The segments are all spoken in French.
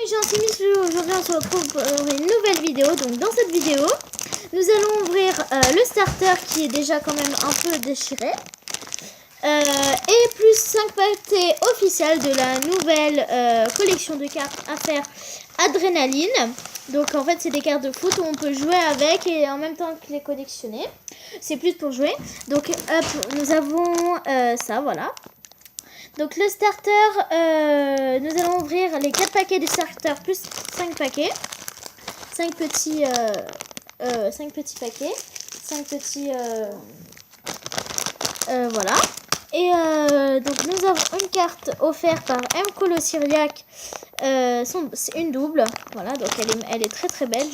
gentil Michou, aujourd'hui on se retrouve pour une nouvelle vidéo. Donc dans cette vidéo, nous allons ouvrir le starter qui est déjà quand même un peu déchiré. Et plus 5 pâtés officiels de la nouvelle collection de cartes à faire Adrénaline. Donc en fait c'est des cartes de foot où on peut jouer avec et en même temps que les collectionner. C'est plus pour jouer. Donc hop, nous avons ça, voilà. Donc le starter, nous allons ouvrir les 4 paquets du starter plus 5 paquets. 5 petits paquets. 5 petits... voilà. Et donc nous avons une carte offerte par M. Colo Syriac. C'est une double. Voilà, donc elle est très très belle.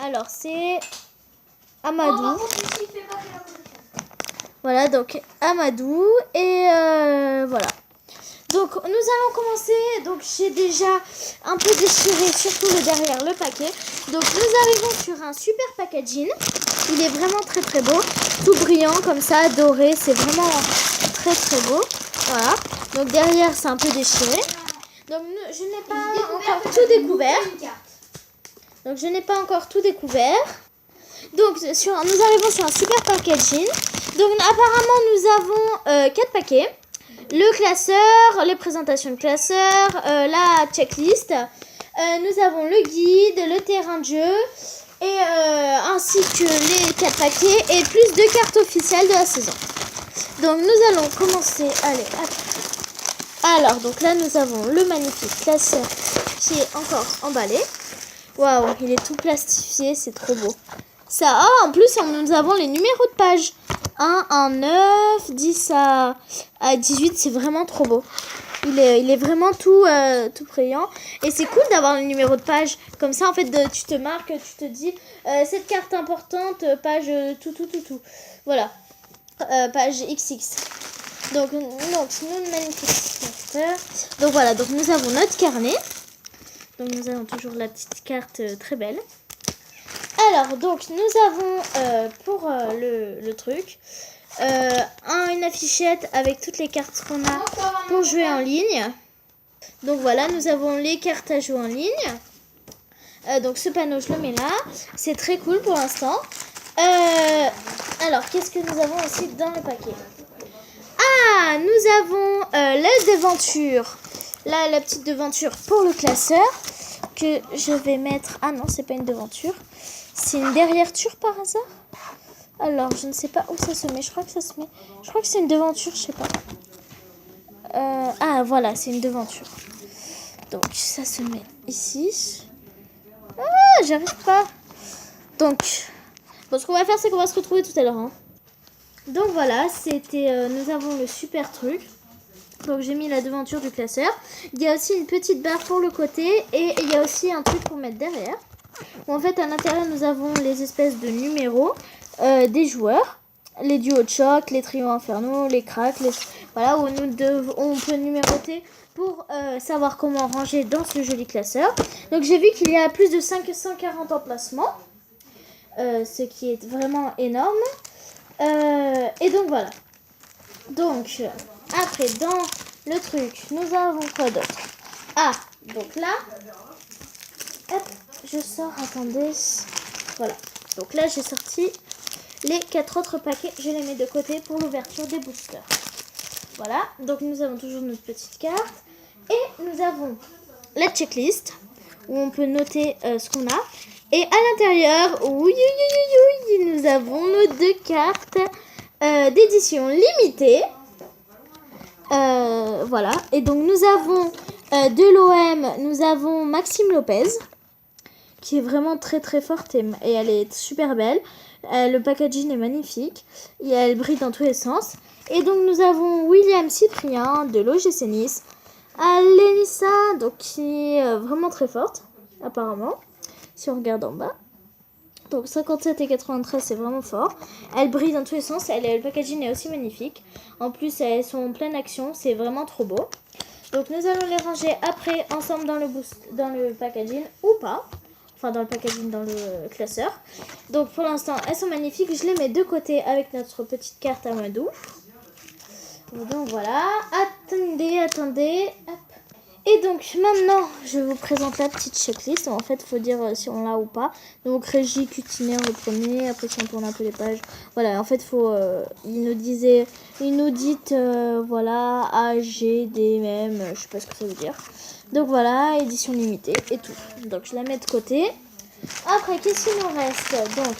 Alors c'est Amadou. Voilà, donc Amadou. Et voilà. Donc nous allons commencer. Donc j'ai déjà un peu déchiré, surtout le derrière le paquet. Donc nous arrivons sur un super packaging. Il est vraiment très très beau. Tout brillant comme ça, doré. C'est vraiment très très beau. Voilà. Donc derrière c'est un peu déchiré. Donc je n'ai pas encore tout découvert. Donc je n'ai pas encore tout découvert. Donc nous arrivons sur un super packaging. Donc apparemment nous avons 4 paquets. Le classeur, les présentations de classeur, la checklist. Nous avons le guide, le terrain de jeu. Et ainsi que les 4 paquets et plus de cartes officielles de la saison. Donc nous allons commencer. Allez, hop. Alors donc là nous avons le magnifique classeur qui est encore emballé. Waouh, il est tout plastifié, c'est trop beau. Ça, en plus nous avons les numéros de page. 1 à 9, 10 à 18, c'est vraiment trop beau. Il est vraiment tout brillant. Et c'est cool d'avoir le numéro de page. Comme ça, en fait, tu te marques, tu te dis cette carte importante, page tout. Voilà. Page XX. Donc nous, magnifique. Donc voilà, donc nous avons notre carnet. Donc nous avons toujours la petite carte très belle. Alors, donc nous avons pour le truc... une affichette avec toutes les cartes qu'on a pour jouer en ligne. Donc voilà, nous avons les cartes à jouer en ligne. Donc ce panneau, je le mets là. C'est très cool pour l'instant. Alors, qu'est-ce que nous avons aussi dans le paquet? Ah, nous avons la devanture. Là, la petite devanture pour le classeur que je vais mettre... Ah non, c'est pas une devanture. C'est une derrière-ture par hasard? Alors, je ne sais pas où ça se met. Je crois que ça se met... Je crois que c'est une devanture, je sais pas. Ah, voilà, c'est une devanture. Donc, ça se met ici. Ah, j'arrive pas. Donc, bon, ce qu'on va faire, c'est qu'on va se retrouver tout à l'heure. Hein. Donc, voilà, c'était... nous avons le super truc. Donc, j'ai mis la devanture du classeur. Il y a aussi une petite barre pour le côté. Et il y a aussi un truc pour mettre derrière. Où, en fait, à l'intérieur, nous avons les espèces de numéros. Des joueurs, les duos de choc, les trios infernaux, les cracks, voilà, où on peut numéroter pour savoir comment ranger dans ce joli classeur. Donc j'ai vu qu'il y a plus de 540 emplacements, ce qui est vraiment énorme. Et donc voilà. Donc après dans le truc, nous avons quoi d'autre? Ah, donc là, hop, je sors, attendez, voilà. Donc là j'ai sorti les 4 autres paquets, je les mets de côté pour l'ouverture des boosters. Voilà, donc nous avons toujours notre petite carte. Et nous avons la checklist, où on peut noter ce qu'on a. Et à l'intérieur, nous avons nos 2 cartes d'édition limitée. Voilà, et donc nous avons de l'OM, nous avons Maxime Lopez, qui est vraiment très très forte et elle est super belle. Le packaging est magnifique et elle brille dans tous les sens. Et donc nous avons William Cyprien de l'OGC Nice, Alenissa, donc qui est vraiment très forte apparemment, si on regarde en bas. Donc 57 et 93, c'est vraiment fort. Elle brille dans tous les sens, le packaging est aussi magnifique. En plus elles sont en pleine action, c'est vraiment trop beau. Donc nous allons les ranger après ensemble dans le packaging ou pas. Enfin dans le packaging, dans le classeur. Donc pour l'instant elles sont magnifiques. Je les mets de côté avec notre petite carte Amadou. Donc voilà. Attendez. Hop. Et donc maintenant, je vous présente la petite checklist. En fait, il faut dire si on l'a ou pas. Donc régie, cutinaire le premier. Après, si on tourne un peu les pages. Voilà, en fait, il nous dit, voilà, A, G, D, M, je sais pas ce que ça veut dire. Donc voilà, édition limitée et tout. Donc je la mets de côté. Après, qu'est-ce qu'il nous reste? Donc,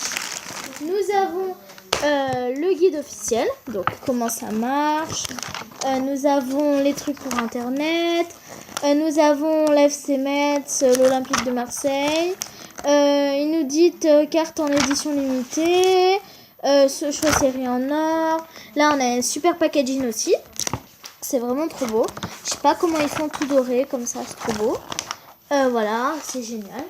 nous avons le guide officiel. Donc, comment ça marche. Nous avons les trucs pour Internet. Nous avons l'FC Metz, l'Olympique de Marseille. Il nous dit carte en édition limitée. Ce choix série en or. Là, on a un super packaging aussi. C'est vraiment trop beau. Je sais pas comment ils font tout doré comme ça. C'est trop beau. Voilà, c'est génial.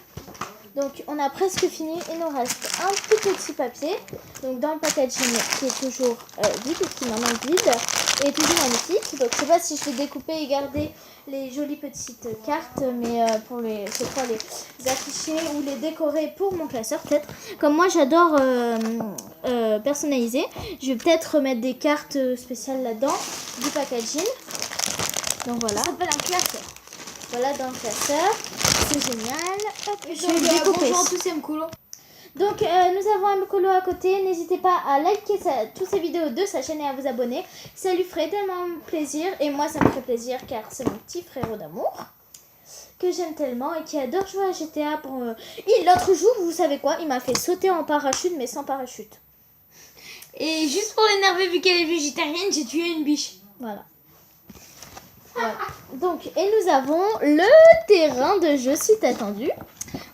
Donc, on a presque fini. Il nous reste un tout petit papier. Donc, dans le packaging qui est toujours vide, qui est maintenant vide. Et toujours magnifique. Donc, je sais pas si je vais découper et garder les jolies petites cartes. Mais pour cette fois, les afficher ou les décorer pour mon classeur, peut-être. Comme moi, j'adore personnaliser. Je vais peut-être remettre des cartes spéciales là-dedans. Du packaging. Donc, voilà. Ça s'appelle un classeur. Voilà, dans le classeur. C'est génial. Hop, je vais Donc, le découper. bonjour à tous, c'est Mkolo. Donc, nous avons Mkolo à côté. N'hésitez pas à liker toutes ces vidéos de sa chaîne et à vous abonner. Ça lui ferait tellement plaisir. Et moi, ça me ferait plaisir car c'est mon petit frérot d'amour que j'aime tellement et qui adore jouer à GTA. L'autre jour, vous savez quoi? Il m'a fait sauter en parachute, mais sans parachute. Et juste pour l'énerver, vu qu'elle est végétarienne, j'ai tué une biche. Voilà. Voilà. Donc, et nous avons le terrain de jeu si attendu.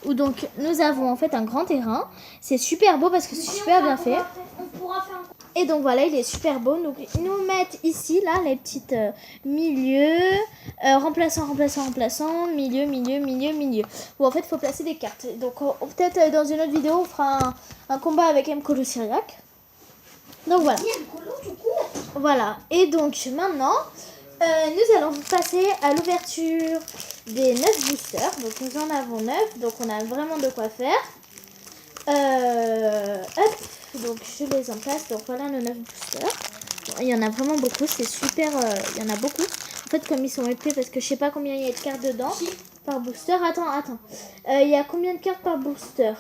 Où donc nous avons en fait un grand terrain. C'est super beau parce que c'est super bien fait. On pourra faire un... Et donc voilà, il est super beau. Donc ils nous mettent ici, là, les petites milieux, remplaçant, milieu. Où en fait il faut placer des cartes. Donc peut-être dans une autre vidéo, on fera un combat avec Mkolo Syriac. Donc voilà. Voilà. Et donc maintenant, nous allons passer à l'ouverture des 9 boosters. Donc nous en avons 9. Donc on a vraiment de quoi faire. Hop. Donc je les en place. Donc voilà nos 9 boosters. Il y en a vraiment beaucoup. C'est super. Il y en a beaucoup. En fait comme ils sont épais parce que je sais pas combien il y a de cartes dedans. Par booster. Attends. Il y a combien de cartes par booster?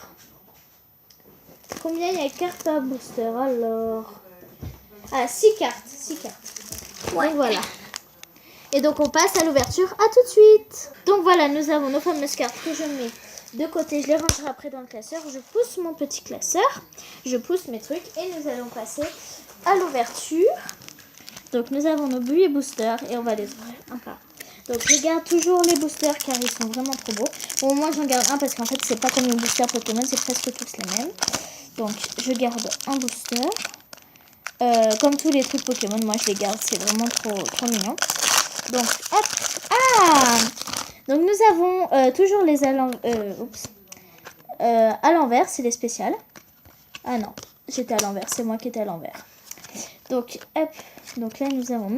Combien il y a de cartes par booster? Alors. Ah 6 cartes. 6 cartes. Ouais. Donc voilà. Et donc on passe à l'ouverture, à tout de suite. Donc voilà, nous avons nos fameuses cartes que je mets de côté. Je les rangerai après dans le classeur. Je pousse mon petit classeur. Je pousse mes trucs et nous allons passer à l'ouverture. Donc nous avons nos billets boosters et on va les ouvrir un par un. Donc je garde toujours les boosters car ils sont vraiment trop beaux. Bon moi j'en garde un parce qu'en fait c'est pas comme les boosters Pokémon, c'est presque tous les mêmes. Donc je garde un booster. Comme tous les trucs Pokémon, moi je les garde, c'est vraiment trop mignon. Donc, hop. Ah! Donc, nous avons toujours les à l'envers, c'est les spéciales. Ah non, j'étais à l'envers, c'est moi qui étais à l'envers. Donc, hop. Donc là, nous avons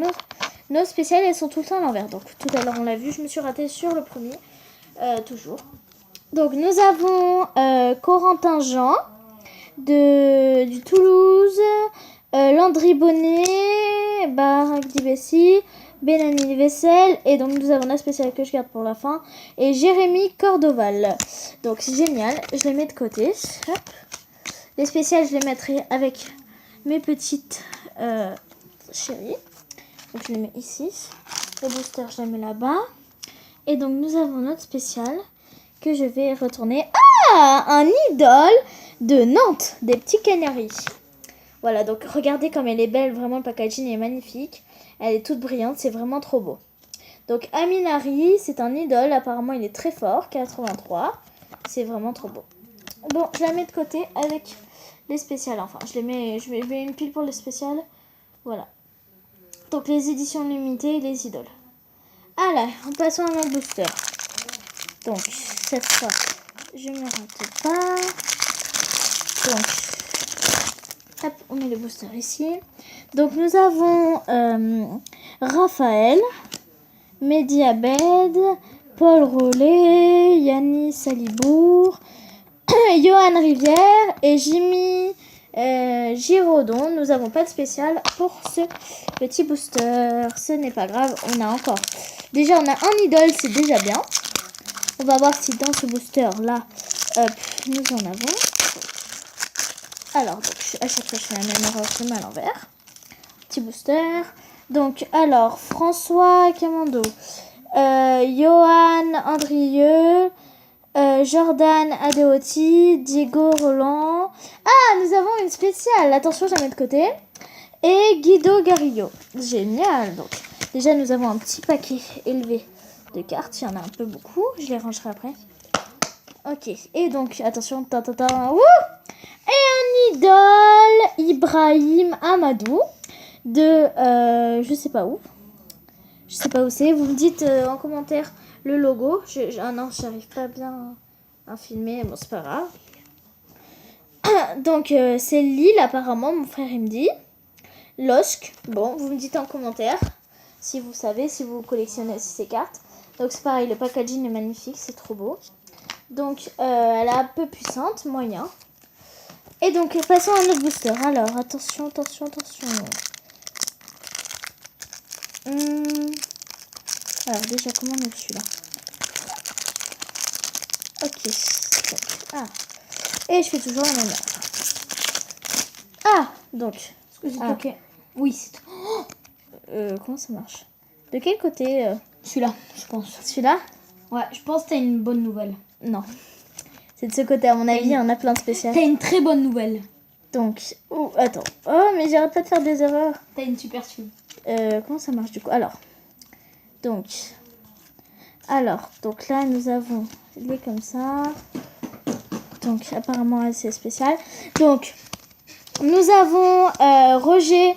nos spéciales, elles sont tout le temps à l'envers. Donc, tout à l'heure, on l'a vu, je me suis ratée sur le premier. Toujours. Donc, nous avons Corentin Jean du Toulouse, Landry Bonnet, Barak Dibessi, Benani Vessel, et donc nous avons la spéciale que je garde pour la fin, et Jérémy Cordoval. Donc c'est génial, je les mets de côté. Hop. Les spéciales, je les mettrai avec mes petites chéries. Donc je les mets ici. Le booster, je les mets là-bas. Et donc nous avons notre spéciale que je vais retourner. Ah, un idole de Nantes, des petits canaris. Voilà, donc regardez comme elle est belle, vraiment le packaging est magnifique. Elle est toute brillante, c'est vraiment trop beau. Donc Aminari, c'est un idole, apparemment il est très fort, 83. C'est vraiment trop beau. Bon, je la mets de côté avec les spéciales. Enfin, je mets une pile pour les spéciales. Voilà. Donc les éditions limitées et les idoles. Alors, en passant à mon booster. Donc, cette fois, je ne me rate pas. Donc, hop, on met le booster ici. Donc, nous avons Raphaël, Mehdi Abed, Paul Rollet, Yannis Salibourg, Johan Rivière et Jimmy Giraudon, nous n'avons pas de spécial pour ce petit booster. Ce n'est pas grave, on a encore. Déjà, on a un idole, c'est déjà bien. On va voir si dans ce booster-là, nous en avons. Alors, donc, à chaque fois, je fais la même erreur, je mets à l'envers. Petit booster. Donc, alors, François Camando, Johan Andrieux, Jordan Adeoti, Diego Roland. Ah, nous avons une spéciale. Attention, je la mets de côté. Et Guido Garillo. Génial. Donc, déjà, nous avons un petit paquet élevé de cartes. Il y en a un peu beaucoup. Je les rangerai après. Ok. Et donc, attention. Wouh! Et un idole, Ibrahim Amadou. De, je sais pas où. Je sais pas où c'est. Vous me dites en commentaire le logo. Ah non, j'arrive pas bien à filmer. Bon, c'est pas grave. Donc, c'est Lille, apparemment, mon frère, il me dit. LOSC. Bon, vous me dites en commentaire si vous savez, si vous collectionnez aussi ces cartes. Donc, c'est pareil, le packaging est magnifique, c'est trop beau. Donc, elle est un peu puissante, moyen. Et donc, passons à notre booster. Alors, attention. Alors, déjà, comment on ouvre celui-là? Ok. Donc, et je fais toujours la même erreur. Donc. Ok. Oui, c'est tout. Comment ça marche? De quel côté Celui-là, je pense. Celui-là? Ouais, je pense que t'as une bonne nouvelle. Non. C'est de ce côté, à mon avis, il y en a plein de spéciales. T'as une très bonne nouvelle. Donc, attends. Oh, mais j'arrête pas de faire des erreurs. T'as une super sub. Comment ça marche du coup? Donc là, nous avons les comme ça. Donc, apparemment, assez spécial. Donc, nous avons Roger,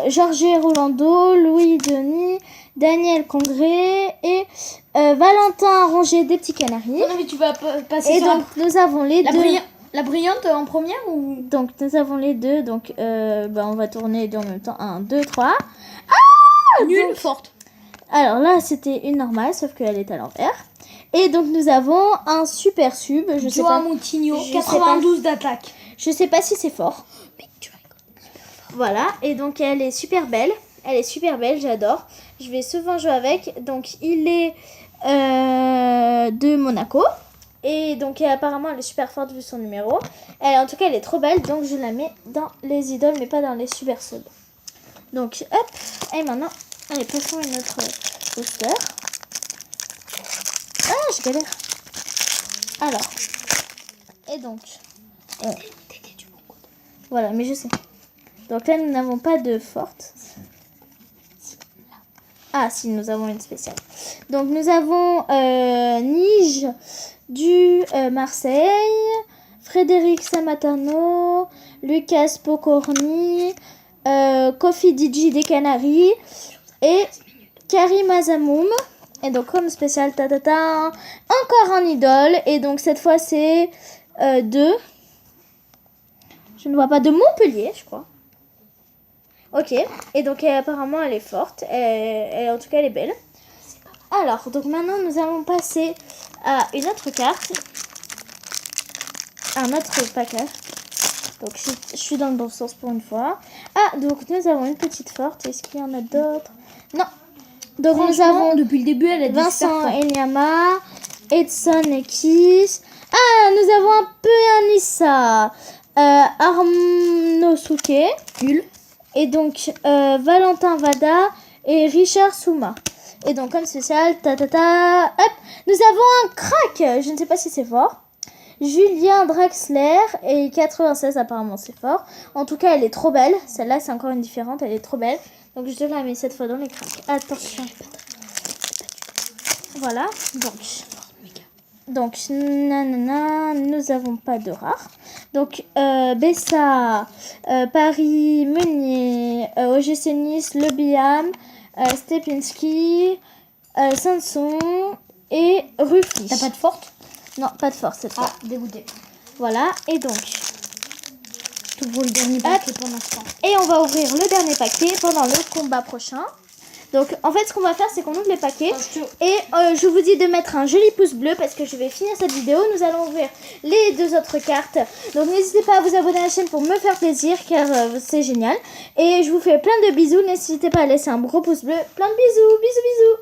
Georges Rolando, Louis Denis, Daniel Congré et Valentin Ronget des Petits Canaries. Non, mais tu vas passer Et sur donc, nous avons les deux. la brillante en première ou... Donc, nous avons les deux. Donc, on va tourner les deux en même temps. 1, 2, 3. Nulle, forte. Alors là, c'était une normale, sauf qu'elle est à l'envers. Et donc, nous avons un super sub. Je sais pas. Moutinho, je 92 d'attaque. Je sais pas si c'est fort. Mais tu rigoles. Voilà. Et donc, elle est super belle. J'adore. Je vais souvent jouer avec. Donc, il est de Monaco. Et donc, apparemment, elle est super forte vu son numéro. En tout cas, elle est trop belle. Donc, je la mets dans les idoles, mais pas dans les super subs. Donc, hop. Et maintenant, allez, passons à notre booster. Ah, je galère. Alors. Et donc. Voilà, mais je sais. Donc là, nous n'avons pas de forte. Ah, si, nous avons une spéciale. Donc, nous avons Nige du Marseille, Frédéric Samatano, Lucas Pocorni, Kofi Digi des Canaries et Karim Azamoum. Et donc, comme spécial, encore un idole. Et donc, cette fois, c'est de... Je ne vois pas, de Montpellier, je crois. Ok. Et donc, apparemment, elle est forte. En tout cas, elle est belle. Alors, donc maintenant, nous allons passer à une autre carte. Un autre paquet. Donc, je suis dans le bon sens pour une fois. Ah, donc nous avons une petite forte. Est-ce qu'il y en a d'autres? Non. Donc, nous avons depuis le début, elle a Vincent Enyama, Edson Kiss. Ah, nous avons un peu un Issa. Arnaud Souquet. Nul. Et donc, Valentin Vada et Richard Souma. Et donc, comme spécial, hop, nous avons un crack. Je ne sais pas si c'est fort. Julien Draxler et 96, apparemment, c'est fort. En tout cas, elle est trop belle. Celle-là, c'est encore une différente. Elle est trop belle. Donc, je la mets cette fois dans les cracks. Attention. Voilà. Donc, nanana, nous n'avons pas de rare. Donc, Bessa, Paris, Meunier, OGC Nice, Le Biam, Stepinski, Sanson et Ruffy. T'as pas de forte? Non, pas de force cette fois. Ah, dégoûté. Voilà, et donc... Tu ouvres le dernier paquet pendant ce temps. Et on va ouvrir le dernier paquet pendant le combat prochain. Donc en fait ce qu'on va faire c'est qu'on ouvre les paquets. Attention. Et je vous dis de mettre un joli pouce bleu parce que je vais finir cette vidéo. Nous allons ouvrir les 2 autres cartes. Donc n'hésitez pas à vous abonner à la chaîne pour me faire plaisir car c'est génial. Et je vous fais plein de bisous. N'hésitez pas à laisser un gros pouce bleu. Plein de bisous. Bisous bisous.